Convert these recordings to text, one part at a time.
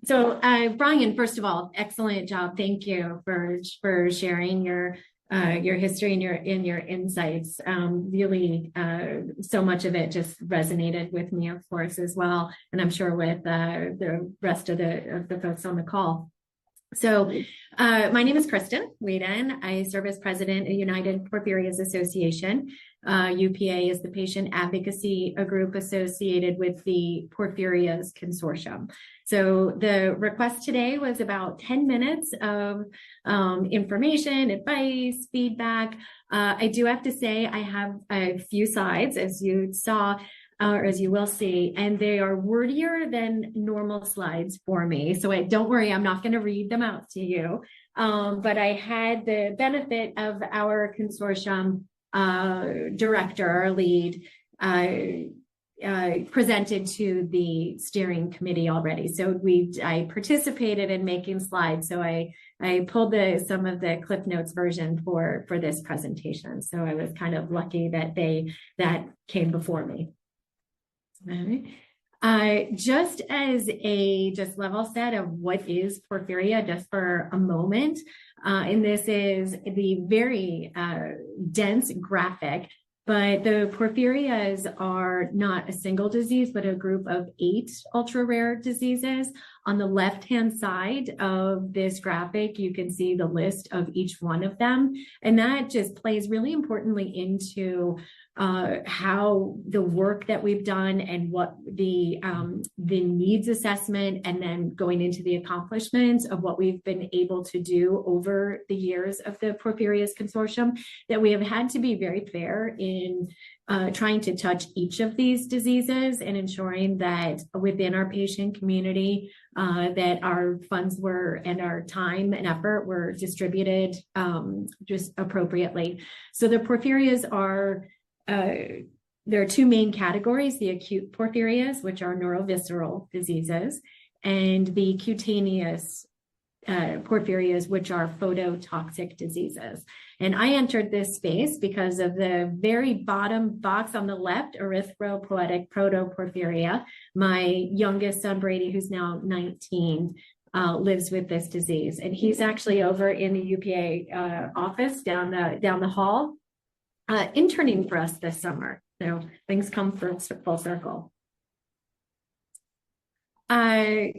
So, Brian, first of all, excellent job. Thank you for sharing your history and your insights. Really, so much of it just resonated with me, of course, as well, and I'm sure with the rest of the folks on the call. So, my name is Kristen Wheeden. I serve as president of United Porphyrias Association. UPA is the patient advocacy group associated with the Porphyrias Consortium. So the request today was about 10 minutes of information, advice, feedback. I do have to say I have a few slides, as you saw, or as you will see, and they are wordier than normal slides for me. So don't worry, I'm not going to read them out to you. But I had the benefit of our consortium director, our lead, presented to the steering committee already. So I participated in making slides. So I pulled some of the Cliff Notes version for this presentation. So I was kind of lucky that that came before me. Just as a level set of what is porphyria, just for a moment, and this is the very dense graphic, but the porphyrias are not a single disease, but a group of 8 ultra-rare diseases. On the left-hand side of this graphic, you can see the list of each one of them. And that just plays really importantly into how the work that we've done and what the needs assessment, and then going into the accomplishments of what we've been able to do over the years of the Porphyrias Consortium, that we have had to be very fair in trying to touch each of these diseases and ensuring that within our patient community, that our funds and our time and effort were distributed just appropriately. So the porphyrias there are 2 main categories: the acute porphyrias, which are neurovisceral diseases, and the cutaneous porphyrias, which are phototoxic diseases. And I entered this space because of the very bottom box on the left, erythropoietic protoporphyria. My youngest son, Brady, who's now 19, lives with this disease. And he's actually over in the UPA office down the hall, interning for us this summer. So things come full circle. There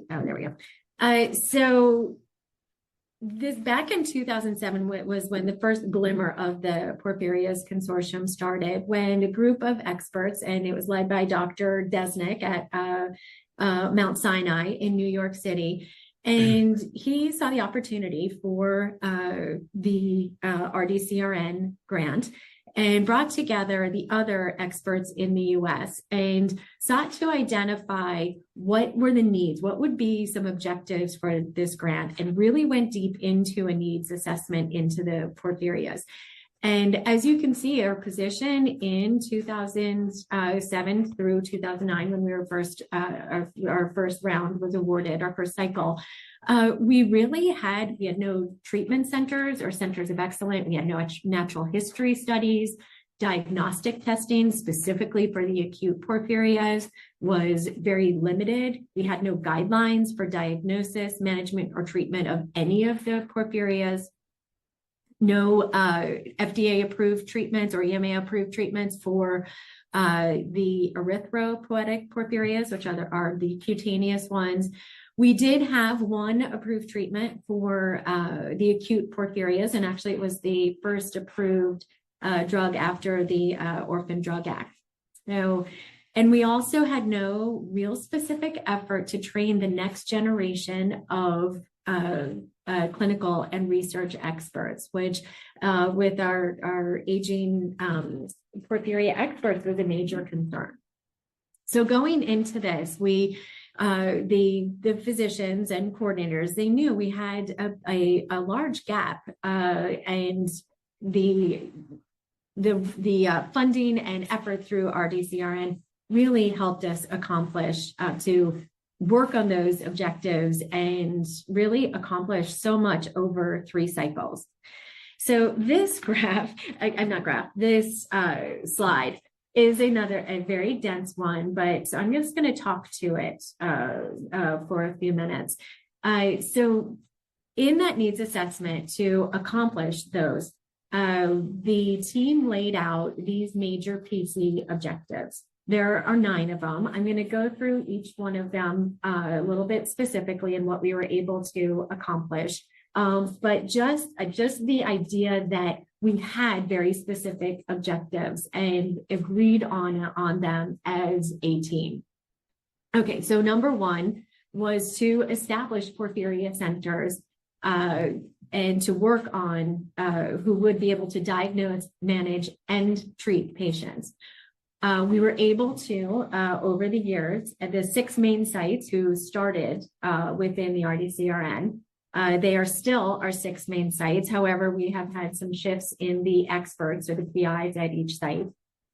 we go. So this back in 2007 was when the first glimmer of the Porphyrias Consortium started, when a group of experts, and it was led by Dr. Desnick at Mount Sinai in New York City, and he saw the opportunity for the RDCRN grant and brought together the other experts in the US and sought to identify what were the needs, what would be some objectives for this grant, and really went deep into a needs assessment into the porphyrias. And as you can see, our position in 2007 through 2009, when we were our first round was awarded, our first cycle, we had no treatment centers or centers of excellence. We had no natural history studies. Diagnostic testing specifically for the acute porphyrias was very limited. We had no guidelines for diagnosis, management, or treatment of any of the porphyrias. No FDA-approved treatments or EMA-approved treatments for the erythropoietic porphyrias, which are the cutaneous ones. We did have one approved treatment for the acute porphyrias, and actually it was the first approved drug after the Orphan Drug Act. And we also had no real specific effort to train the next generation of clinical and research experts, which with our aging porphyria experts was a major concern. So going into this, the physicians and coordinators, they knew we had a large gap, and the funding and effort through RDCRN really helped us accomplish to work on those objectives and really accomplish so much over 3 cycles. So this slide is a very dense one, but I'm just going to talk to it for a few minutes. So in that needs assessment, to accomplish those, the team laid out these major PC objectives. There are 9 of them. I'm going to go through each one of them a little bit specifically and what we were able to accomplish. But just the idea that we had very specific objectives and agreed on them as a team. Okay, so number 1 was to establish Porphyria centers and to work on who would be able to diagnose, manage, and treat patients. We were able to, over the years, at the 6 main sites who started within the RDCRN, they are still our 6 main sites. However, we have had some shifts in the experts or the PIs at each site.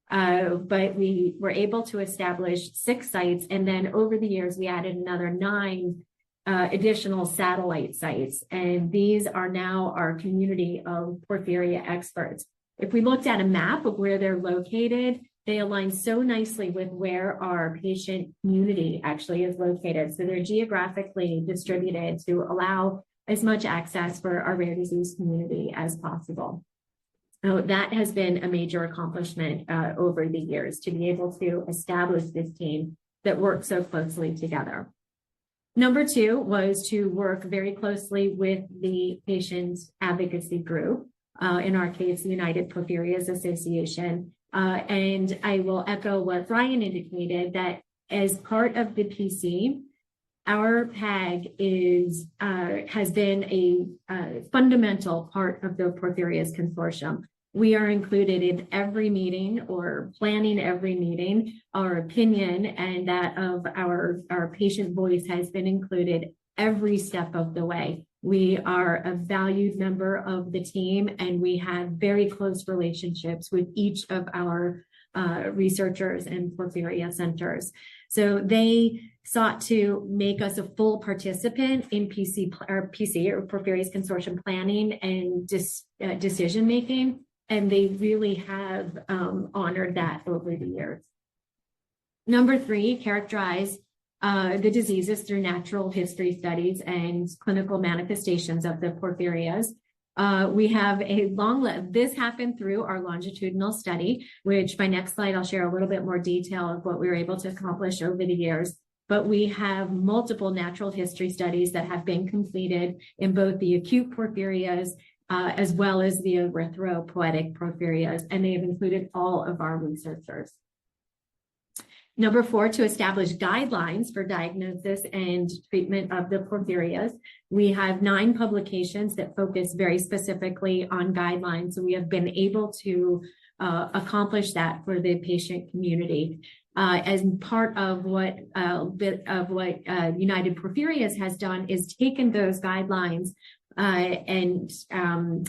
But we were able to establish 6 sites. And then over the years, we added another 9 additional satellite sites. And these are now our community of porphyria experts. If we looked at a map of where they're located, they align so nicely with where our patient community actually is located. So they're geographically distributed to allow as much access for our rare disease community as possible. So that has been a major accomplishment over the years, to be able to establish this team that works so closely together. Number 2 was to work very closely with the patient advocacy group, in our case, the United Porphyrias Association. And I will echo what Brian indicated, that as part of the PC, our PAG has been a fundamental part of the Porphyrias Consortium. We are included in every meeting or planning every meeting. Our opinion and that of our patient voice has been included every step of the way. We are a valued member of the team, and we have very close relationships with each of our researchers and Porphyria centers. So they sought to make us a full participant in PC or Porphyrias Consortium planning and decision making, and they really have honored that over the years. Number 3, characterize the diseases through natural history studies and clinical manifestations of the porphyrias. We have a long list. This happened through our longitudinal study, which by next slide, I'll share a little bit more detail of what we were able to accomplish over the years. But we have multiple natural history studies that have been completed in both the acute porphyrias as well as the erythropoietic porphyrias, and they have included all of our researchers. Number 4, to establish guidelines for diagnosis and treatment of the porphyrias. We have 9 publications that focus very specifically on guidelines. So we have been able to accomplish that for the patient community. As part of what United Porphyrias has done is taken those guidelines and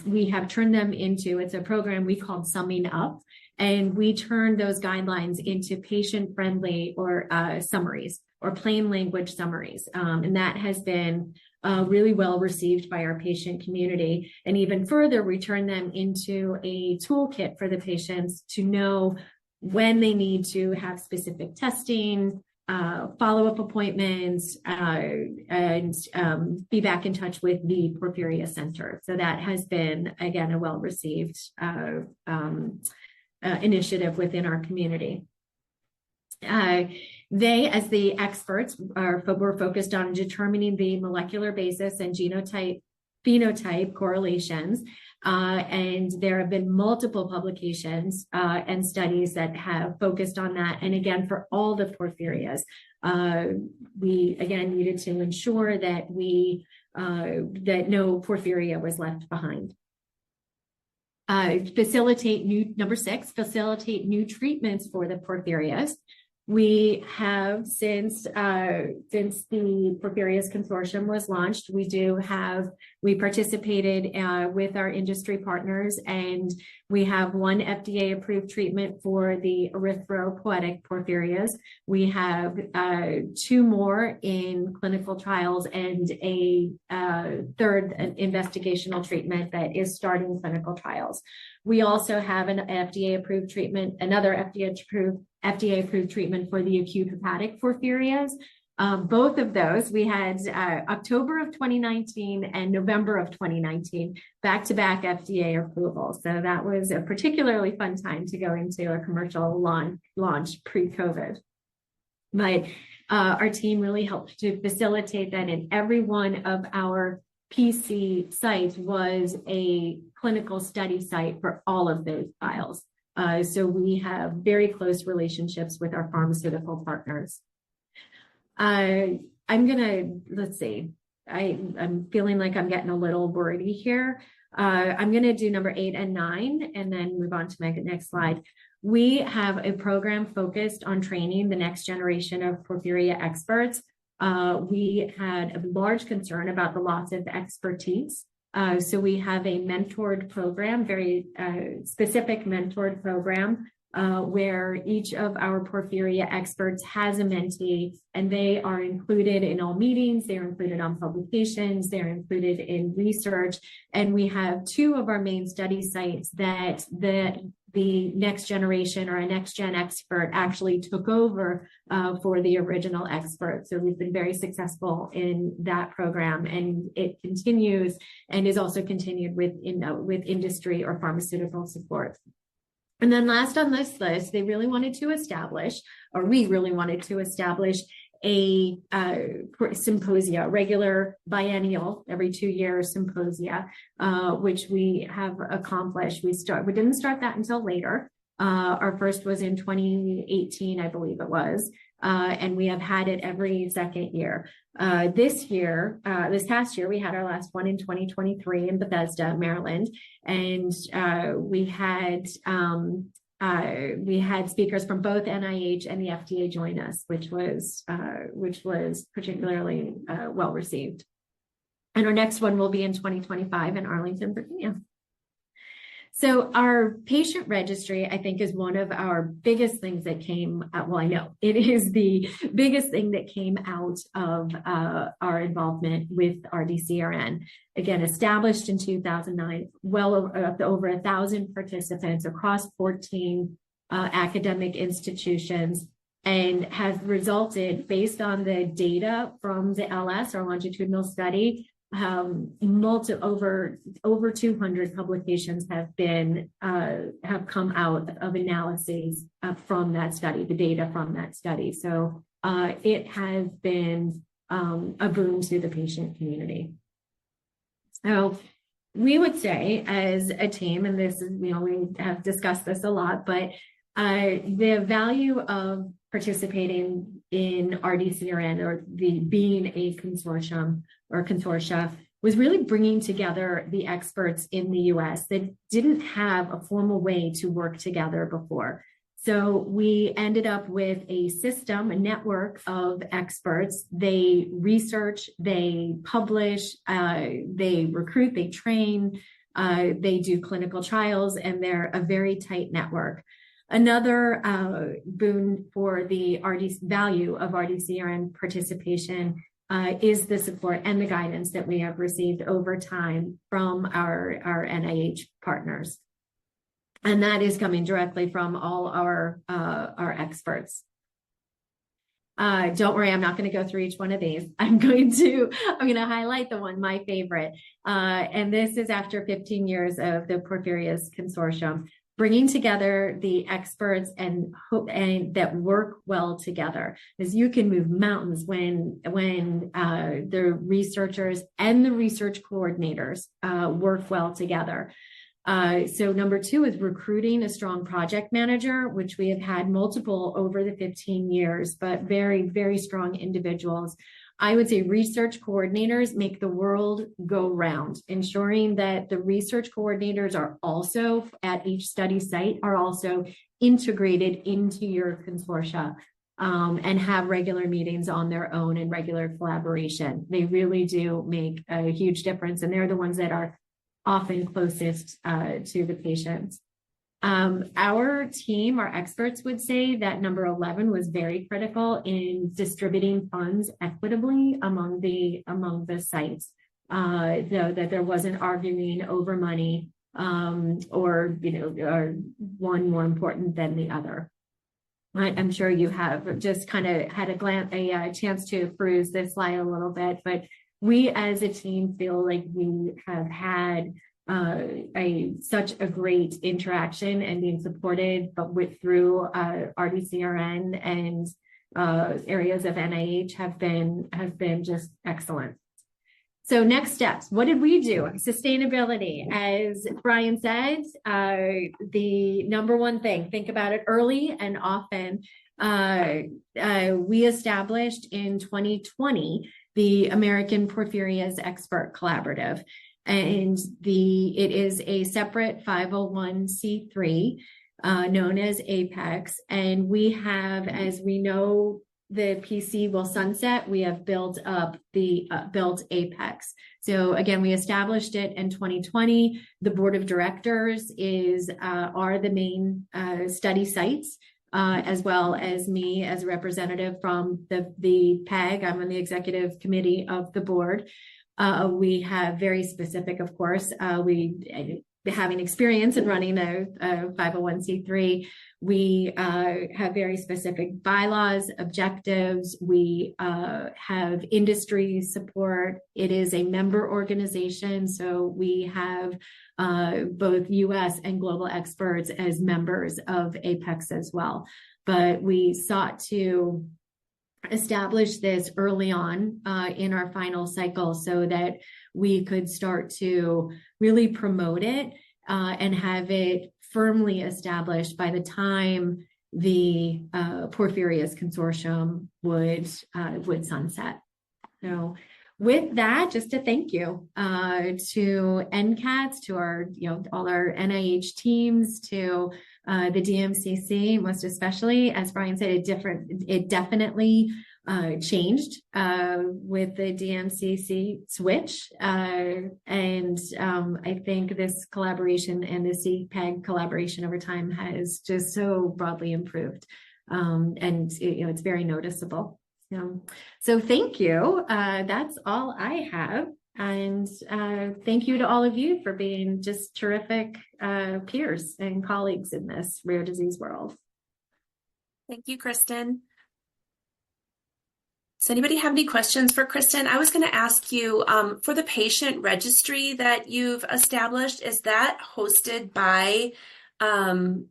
we have turned them into, it's a program we called Summing Up. And we turn those guidelines into patient-friendly or summaries or plain language summaries. And that has been really well received by our patient community. And even further, we turn them into a toolkit for the patients to know when they need to have specific testing, follow-up appointments, and be back in touch with the Porphyria Center. So that has been, again, a well-received initiative within our community. They, as the experts, were focused on determining the molecular basis and genotype-phenotype correlations. And there have been multiple publications and studies that have focused on that. And again, for all the porphyrias, we again needed to ensure that that no porphyria was left behind. Number 6, facilitate new treatments for the porphyrias. We have since the Porphyrias Consortium was launched, we participated with our industry partners, and we have one FDA approved treatment for the erythropoietic porphyrias. We have 2 more in clinical trials and a third investigational treatment that is starting clinical trials. We also have an FDA approved treatment, another FDA approved treatment for the acute hepatic porphyrias. Both of those, we had October of 2019 and November of 2019, back-to-back FDA approvals. So that was a particularly fun time to go into a commercial launch pre-COVID. But our team really helped to facilitate that, and every one of our PC sites was a clinical study site for all of those trials. So we have very close relationships with our pharmaceutical partners. I'm feeling like I'm getting a little wordy here. I'm going to do number 8 and 9 and then move on to my next slide. We have a program focused on training the next generation of porphyria experts. We had a large concern about the loss of expertise. So we have a mentored program, very specific mentored program, where each of our porphyria experts has a mentee, and they are included in all meetings, they're included on publications, they're included in research. And we have 2 of our main study sites that the next generation or a next gen expert actually took over for the original expert. So we've been very successful in that program, and it continues and is also continued with industry or pharmaceutical support. And then last on this list, we really wanted to establish a symposia, regular biennial, every 2 years symposia, which we have accomplished. We didn't start that until later. Our first was in 2018, I believe it was, and we have had it every second year. This past year, we had our last one in 2023 in Bethesda, Maryland, and we had speakers from both NIH and the FDA join us, which was particularly well received. And our next one will be in 2025 in Arlington, Virginia. So our patient registry, I think, is one of our biggest things that came, I know it is the biggest thing that came out of our involvement with RDCRN. Again, established in 2009, well over 1,000 participants across 14 academic institutions, and has resulted, based on the data from the LS, our longitudinal study, over 200 publications have come out of analyses from that study, the data from that study. So it has been a boon to the patient community. So we would say, as a team, and this is, we have discussed this a lot, but the value of participating in RDCRN, or being a consortium or consortia, was really bringing together the experts in the US that didn't have a formal way to work together before. So we ended up with a system, a network of experts. They research, they publish, they recruit, they train, they do clinical trials, and they're a very tight network. Another boon for the value of RDCRN participation is the support and the guidance that we have received over time from our NIH partners. And that is coming directly from all our experts. Don't worry, I'm not going to go through each one of these. I'm going to highlight the one, my favorite. And this is after 15 years of the Porphyrias Consortium, bringing together the experts and that work well together. As you can move mountains when the researchers and the research coordinators work well together. So number 2 is recruiting a strong project manager, which we have had multiple over the 15 years, but very, very strong individuals. I would say research coordinators make the world go round, ensuring that the research coordinators are also at each study site, are also integrated into your consortia. and have regular meetings on their own and regular collaboration. They really do make a huge difference, and they're the ones that are often closest to the patients. Our team, our experts would say that number 11 was very critical in distributing funds equitably among the sites, though that there wasn't arguing over money or one more important than the other. I'm sure you have just kind of had a chance to peruse this slide a little bit, but we as a team feel like we have had such a great interaction and being supported, but through RDCRN and areas of NIH have been just excellent. So next steps, what did we do? Sustainability, as Brian said, the number one thing, think about it early and often. We established in 2020 the American Porphyrias Expert Collaborative. And it is a separate 501c3 known as Apex. And we have, as we know, the PC will sunset, we have built Apex. So again, we established it in 2020. The board of directors are the main study sites, as well as me as a representative from the PAG. I'm on the executive committee of the board. We have very specific, of course, having experience in running a 501c3, we have very specific bylaws, objectives. We have industry support. It is a member organization, so we have both U.S. and global experts as members of APEX as well. But we sought to establish this early on in our final cycle so that we could start to really promote it and have it firmly established by the time the Porphyrias Consortium would sunset. So with that, just to thank you to NCATS, to our, all our NIH teams, to the DMCC, most especially, as Brian said, it definitely changed with the DMCC switch. And I think this collaboration and the CPAG collaboration over time has just so broadly improved. And it's very noticeable. So thank you. That's all I have. And thank you to all of you for being just terrific peers and colleagues in this rare disease world. Thank you, Kristen. Does anybody have any questions for Kristen? I was going to ask you, for the patient registry that you've established, is that hosted by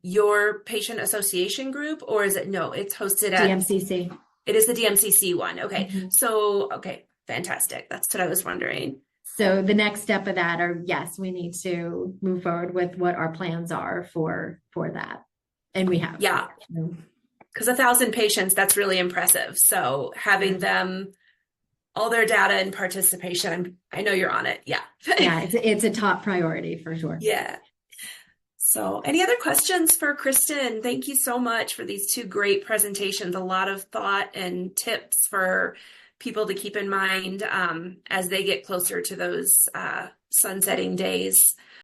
your patient association group, or is it, no, it's hosted at DMCC. It is the DMCC one. Okay. Mm-hmm. So, okay, fantastic. That's what I was wondering. So the next step of that are, yes, we need to move forward with what our plans are for that. And we have. Yeah. Because 1,000 patients, that's really impressive. So having them, all their data and participation, I know you're on it. Yeah. Yeah, it's a top priority for sure. Yeah. So any other questions for Kristen? Thank you so much for these two great presentations. A lot of thought and tips for people to keep in mind as they get closer to those sunsetting days.